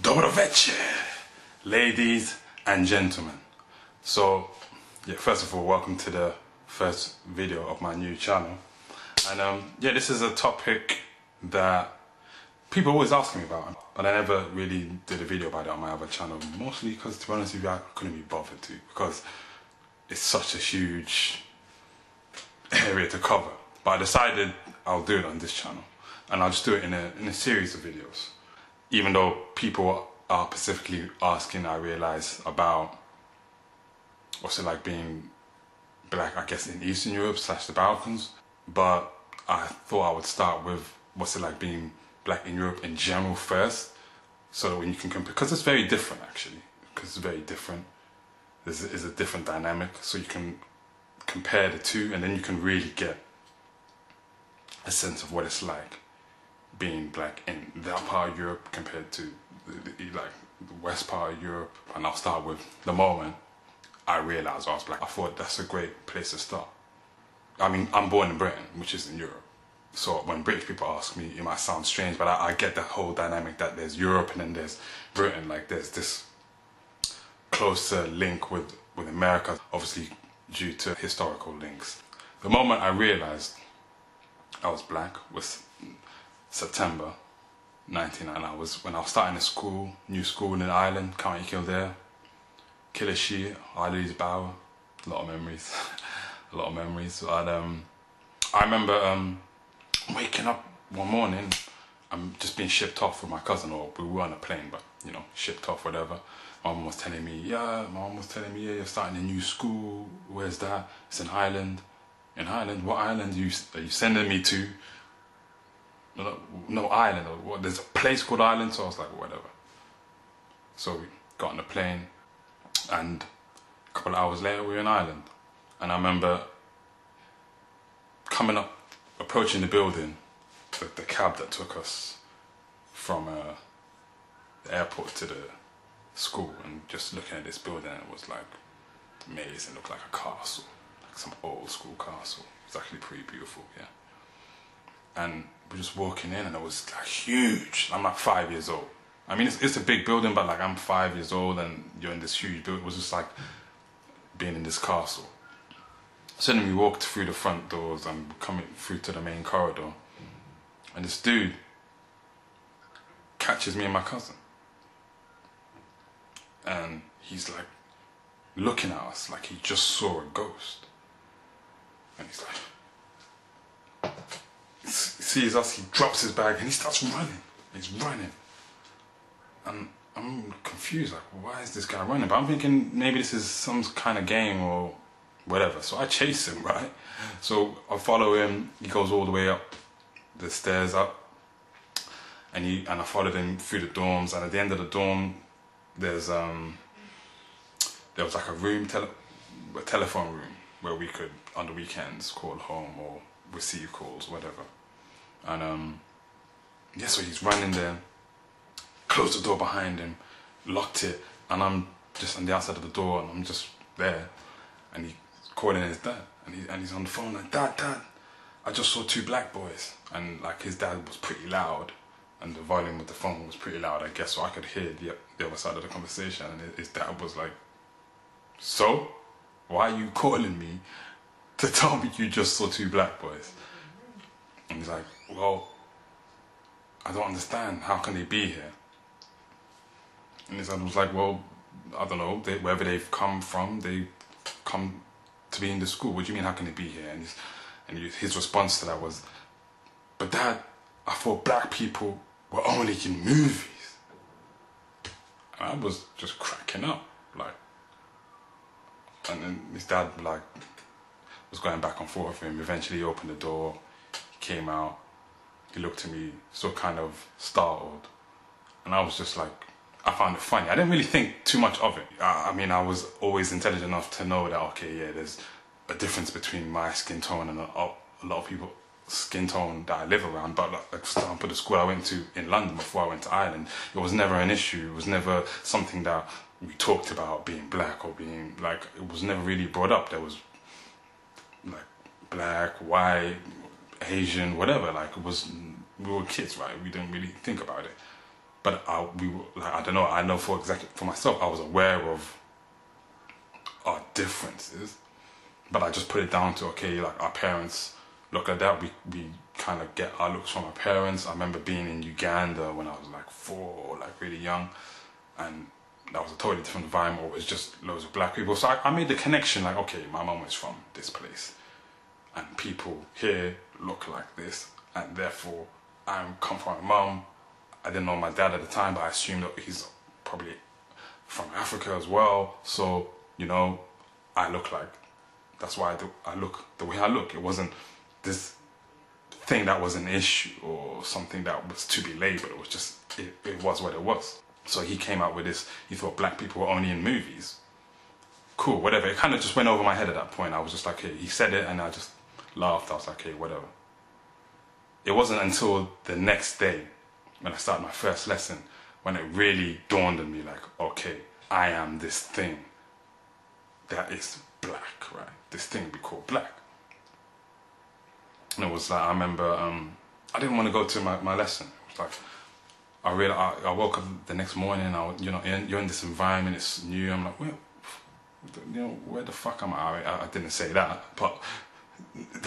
Dobro večer, ladies and gentlemen. So, yeah, first of all, welcome to the first video of my new channel. And yeah, this is a topic that people always ask me about, but I never really did a video about it on my other channel, mostly because, to be honest with you, I couldn't be bothered to, because it's such a huge area to cover. But I decided I'll do it on this channel, and I'll just do it in a series of videos. Even though people are specifically asking, I realise, about what's it like being black, I guess, in Eastern Europe / the Balkans. But I thought I would start with what's it like being black in Europe in general first, so that when you can compare, because it's very different actually, because it's very different. There's a different dynamic, so you can compare the two, and then you can really get a sense of what it's like being black in that part of Europe compared to the west part of Europe. And I'll start with the moment I realised I was black. I thought that's a great place to start. I mean, I'm born in Britain, which is in Europe. So when British people ask me, it might sound strange, but I get that whole dynamic that there's Europe and then there's Britain. Like there's this closer link with America, obviously due to historical links. The moment I realised I was black was September 1999. When I was starting a new school in Ireland, County Kildare, Killishy, Ireland's Bower. A lot of memories, a lot of memories. But I remember waking up one morning, I'm just being shipped off with my cousin, or we were on a plane, but you know, shipped off, whatever. My mum was telling me, yeah, you're starting a new school. Where's that? It's in Ireland. In Ireland? What island are you sending me to? No island, or what? There's a place called Ireland. So I was like, whatever. So we got on the plane, and a couple of hours later we were in Ireland. And I remember approaching the building, the cab that took us from the airport to the school, and just looking at this building, it was like amazing. It looked like a castle, like some old school castle. It's actually pretty beautiful, yeah. And we're just walking in, and it was like huge. I'm like 5 years old. I mean, it's a big building, but like I'm 5 years old and you're in this huge building. It was just like being in this castle. So then we walked through the front doors and coming through to the main corridor, and this dude catches me and my cousin. And he's like looking at us like he just saw a ghost. And he's like, he sees us, he drops his bag and he starts running. He's running. And I'm confused, like, why is this guy running? But I'm thinking maybe this is some kind of game or whatever. So I chase him, right? So I follow him. He goes all the way up the stairs up. And I followed him through the dorms. And at the end of the dorm, there was like a room, a telephone room, where we could, on the weekends, call home or receive calls, whatever. And yeah, so he's running there, closed the door behind him, locked it, and I'm just on the outside of the door, and I'm just there, and he's calling his dad, and he's on the phone like, Dad, I just saw two black boys. And like his dad was pretty loud, and the volume of the phone was pretty loud, I guess, so I could hear the other side of the conversation. And his dad was like, so, why are you calling me to tell me you just saw two black boys? And he's like, well, I don't understand, how can they be here? And his dad was like, well, I don't know, wherever they've come from, they come to be in the school. What do you mean, how can they be here? And his response to that was, but Dad, I thought black people were only in movies. And I was just cracking up, like. And then his dad, like, was going back and forth with him. Eventually he opened the door, he came out, he looked at me, so kind of startled. And I was just like, I found it funny. I didn't really think too much of it. I mean, I was always intelligent enough to know that, okay, yeah, there's a difference between my skin tone and a lot of people's skin tone that I live around. But like, for example, the school I went to in London before I went to Ireland, it was never an issue. It was never something that we talked about, being black or being like, it was never really brought up. There was like black, white, Asian, whatever. Like it was, we were kids, right? We didn't really think about it. But I don't know. I know for myself, I was aware of our differences, but I just put it down to, okay, like our parents look like that. We kind of get our looks from our parents. I remember being in Uganda when I was like 4, like really young, and that was a totally different environment. It was just loads of black people. So I made the connection, like, okay, my mum was from this place, and people here look like this, and therefore I come from my mum. I didn't know my dad at the time, but I assumed that he's probably from Africa as well. So, you know, I look like, that's why I look the way I look. It wasn't this thing that was an issue or something that was to be labeled. It was just, it was what it was. So he came out with this, he thought black people were only in movies. Cool, whatever. It kind of just went over my head at that point. I was just like, hey, he said it, and I just laughed. I was like, hey, whatever. It wasn't until the next day, when I started my first lesson, when it really dawned on me, like, okay, I am this thing that is black, right? This thing we call black. And it was like, I remember, I didn't want to go to my lesson. It was like, I woke up the next morning, you know, you're in this environment, it's new. I'm like, well, you know, where the fuck am I? I didn't say that, but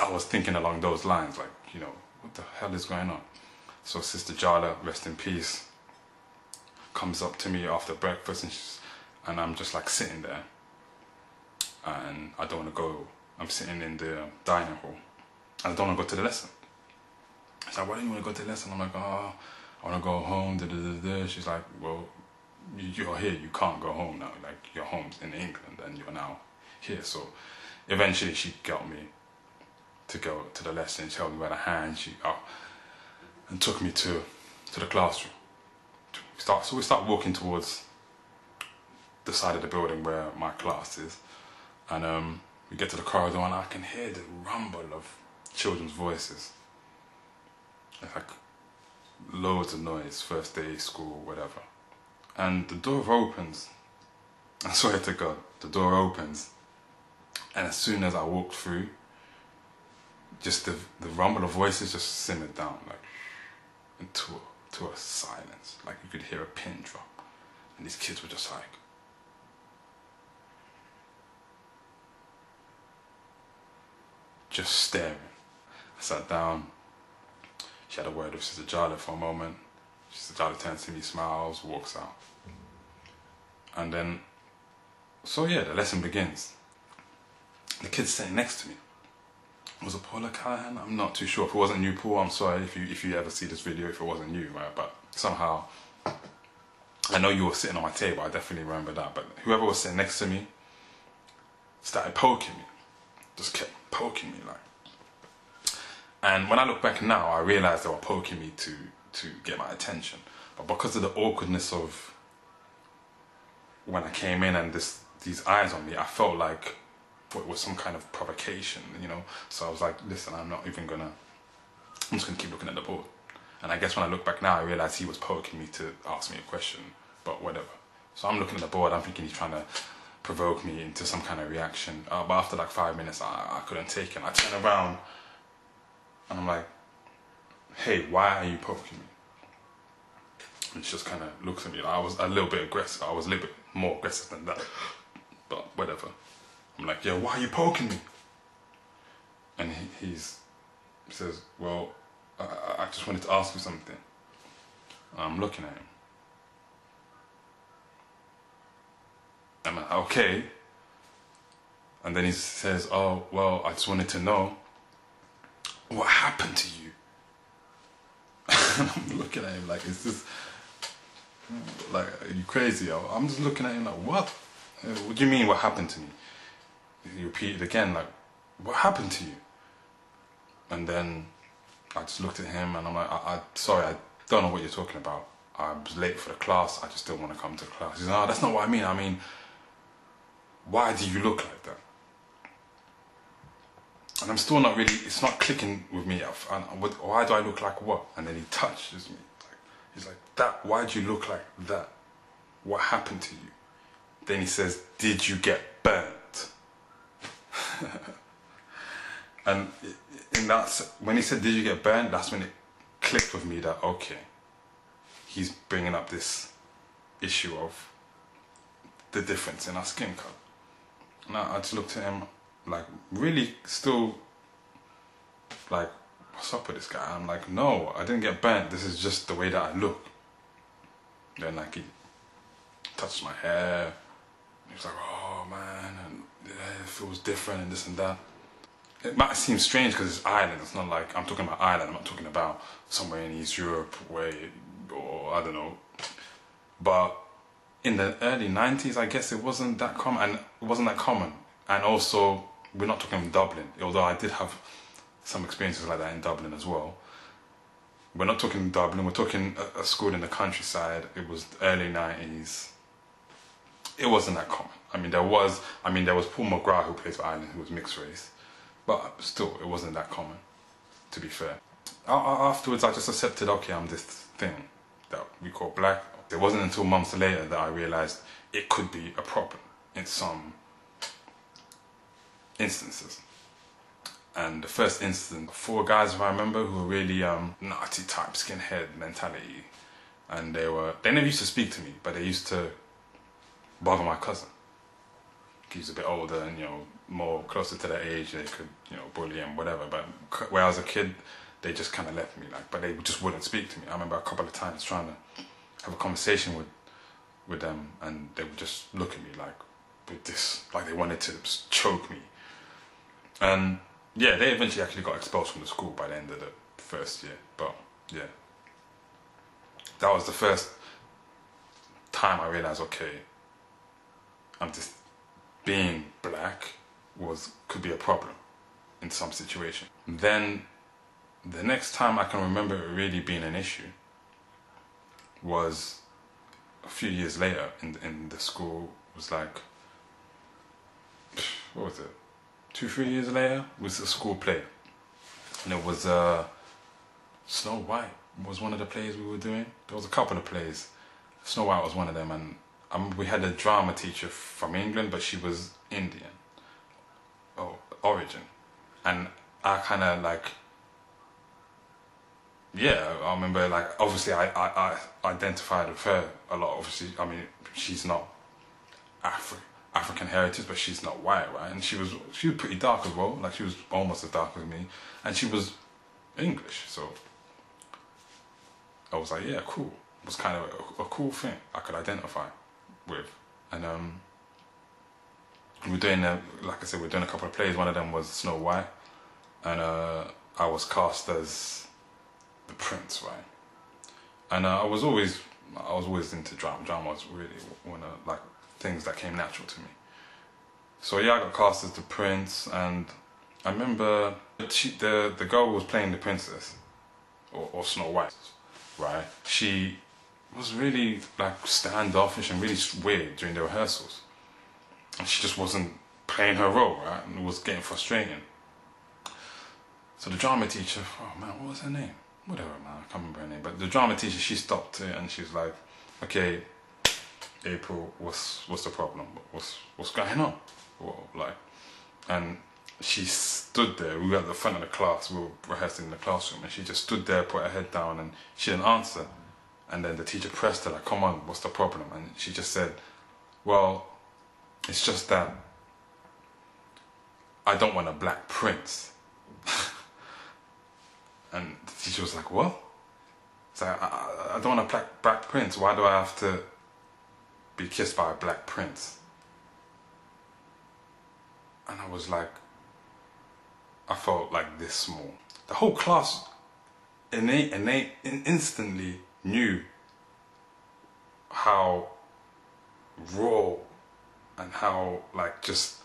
I was thinking along those lines, like, you know, what the hell is going on? So Sister Jala, rest in peace, comes up to me after breakfast, and I'm just like sitting there, and I don't want to go. I'm sitting in the dining hall, and I don't want to go to the lesson. She's like, why don't you want to go to the lesson? I'm like, oh, I want to go home. Da, da, da, da. She's like, well, you're here, you can't go home now. Like, your home's in England, and you're now here. So eventually she got me to go to the lesson. She held me by the hand. And took me to the classroom. So we start walking towards the side of the building where my class is, and we get to the corridor, and I can hear the rumble of children's voices. It's like loads of noise, first day school, whatever. And the door opens. I swear to God, the door opens, and as soon as I walked through, just the rumble of voices just simmered down, like, into a silence. Like, you could hear a pin drop, and these kids were just like, just staring. I sat down. She had a word with Sister Jala for a moment. Sister Jala turns to me, smiles, walks out. And then, so yeah, the lesson begins. The kid's sitting next to me. Was it Paula Callahan? I'm not too sure. If it wasn't you, Paul, I'm sorry if you ever see this video, if it wasn't you, right? But somehow, I know you were sitting on my table, I definitely remember that. But whoever was sitting next to me started poking me. Just kept poking me, like. And when I look back now, I realised they were poking me to get my attention. But because of the awkwardness of when I came in and these eyes on me, I felt like it was some kind of provocation, you know. So I was like, listen, I'm just gonna keep looking at the board. And I guess when I look back now, I realized he was poking me to ask me a question, but whatever. So I'm looking at the board, I'm thinking he's trying to provoke me into some kind of reaction. But after like 5 minutes, I couldn't take it. And I turn around and I'm like, hey, why are you poking me? And she just kind of looks at me. Like, I was a little bit aggressive. I was a little bit more aggressive than that, but whatever. I'm like, yeah, why are you poking me? And he says, well, I just wanted to ask you something. And I'm looking at him. I'm like, okay. And then he says, oh, well, I just wanted to know what happened to you. And I'm looking at him like, is this, like, are you crazy? I'm just looking at him like, what? What do you mean, what happened to me? He repeated again, like, what happened to you? And then I just looked at him and I'm like, sorry, I don't know what you're talking about. I was late for the class, I just didn't want to come to class. He's like, no, that's not what I mean. I mean, why do you look like that? And I'm still not really, it's not clicking with me. Why do I look like what? And then he touches me. He's like, that, why do you look like that? What happened to you? Then he says, did you get burnt? And when he said, did you get burnt? That's when it clicked with me that, okay, he's bringing up this issue of the difference in our skin color. And I just looked at him like, really still like, what's up with this guy? I'm like, no, I didn't get burnt, this is just the way that I look. Then like he touched my hair, he was like, oh man, and yeah, it feels different and this and that. It might seem strange because it's Ireland, it's not like, I'm talking about Ireland, I'm not talking about somewhere in East Europe where, or I don't know. But in the early 90s, I guess it wasn't that common, and it wasn't that common. And also, we're not talking Dublin, although I did have some experiences like that in Dublin as well. We're not talking Dublin, we're talking a school in the countryside. It was the early 90s. It wasn't that common. I mean, there was Paul McGrath who plays for Ireland, who was mixed race. But still, it wasn't that common, to be fair. Afterwards, I just accepted, okay, I'm this thing that we call black. It wasn't until months later that I realised it could be a problem in some instances. And the first instance, 4 guys, if I remember, who were really naughty type, skinhead mentality. And they never used to speak to me, but they used to bother my cousin. He was a bit older and, you know, more closer to that age, they could, you know, bully him, whatever. But when I was a kid, they just kind of left me, like, but they just wouldn't speak to me. I remember a couple of times trying to have a conversation with them, and they would just look at me like, with this, like they wanted to just choke me. And yeah, they eventually actually got expelled from the school by the end of the first year. But yeah, that was the first time I realised, okay, I'm just being black could be a problem in some situation. Then the next time I can remember it really being an issue was a few years later in the school. It was like, what was it, 2-3 years later, it was a school play. And it was Snow White was one of the plays we were doing. There was a couple of plays. Snow White was one of them, and we had a drama teacher from England, but she was Indian origin. And I kind of like, yeah, I remember, like, obviously I identified with her a lot. Obviously, I mean, she's not African heritage, but she's not white, right? And she was pretty dark as well. Like, she was almost as dark as me, and she was English. So I was like, yeah, cool. It was kind of a cool thing I could identify with. And we're doing, like I said, we're doing a couple of plays. One of them was Snow White, and I was cast as the prince, right? And I was always into drama. Drama was really one of, like, things that came natural to me. So yeah, I got cast as the prince, and I remember the girl who was playing the princess, or Snow White, right? She was really like standoffish and really weird during the rehearsals, and she just wasn't playing her role, right? And it was getting frustrating. So the drama teacher, oh man, what was her name? Whatever, man, I can't remember her name. But the drama teacher, she stopped it and she was like, okay, April, what's the problem? What's going on? Well, like, and she stood there. We were at the front of the class. We were rehearsing in the classroom, and she just stood there, put her head down, and she didn't answer. And then the teacher pressed her, like, come on, what's the problem? And she just said, well, it's just that I don't want a black prince. And the teacher was like, what? It's like, I don't want a black prince. Why do I have to be kissed by a black prince? And I was like, I felt like this small. The whole class instantly knew how raw and how, like, just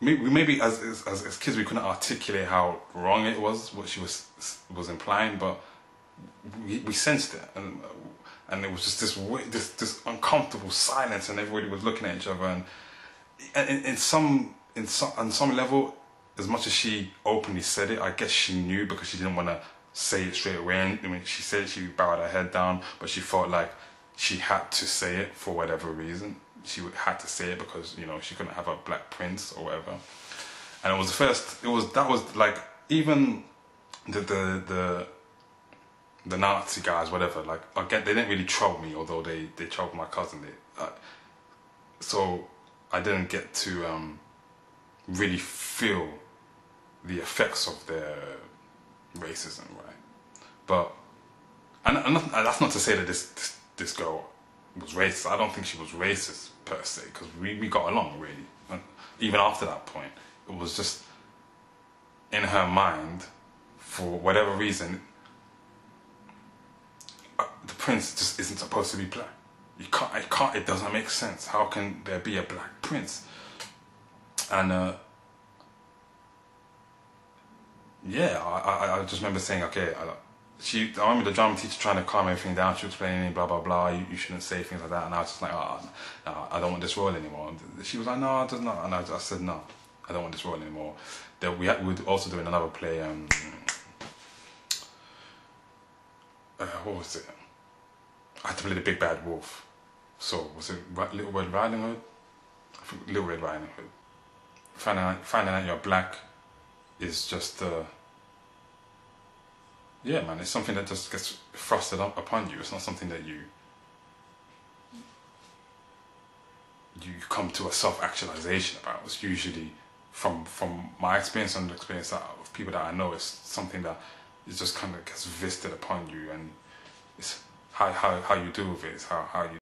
maybe as kids we couldn't articulate how wrong it was, what she was implying, but we sensed it, and it was just this uncomfortable silence, and everybody was looking at each other, and on some level, as much as she openly said it, I guess she knew, because she didn't want to say it straight away. I mean, she said she bowed her head down, but she felt like she had to say it for whatever reason. She had to say it because, you know, she couldn't have a black prince or whatever. And it was the first. That was like, even the the Nazi guys, whatever, like, again, they didn't really troll me, although they trolled my cousin. So I didn't get to really feel the effects of their racism, right? But, and that's not to say that this girl was racist. I don't think she was racist per se, because we got along really. And even after that point, it was just in her mind, for whatever reason, the prince just isn't supposed to be black. It doesn't make sense. How can there be a black prince? And yeah, I just remember saying, okay, I remember the drama teacher trying to calm everything down. She was explaining blah blah blah. You shouldn't say things like that. And I was just like, oh, no, I don't want this role anymore. And she was like, no, it does not. And I said, no, I don't want this role anymore. Then we were also doing another play. What was it? I had to play the big bad wolf. So was it Little Red Riding Hood? I think Little Red Riding Hood. Finding out you're black is just yeah, man, it's something that just gets thrusted up upon you. It's not something that you come to a self-actualization about. It's usually, from my experience and the experience of people that I know, it's something that it just kind of gets visited upon you, and it's how you deal with it, it's how you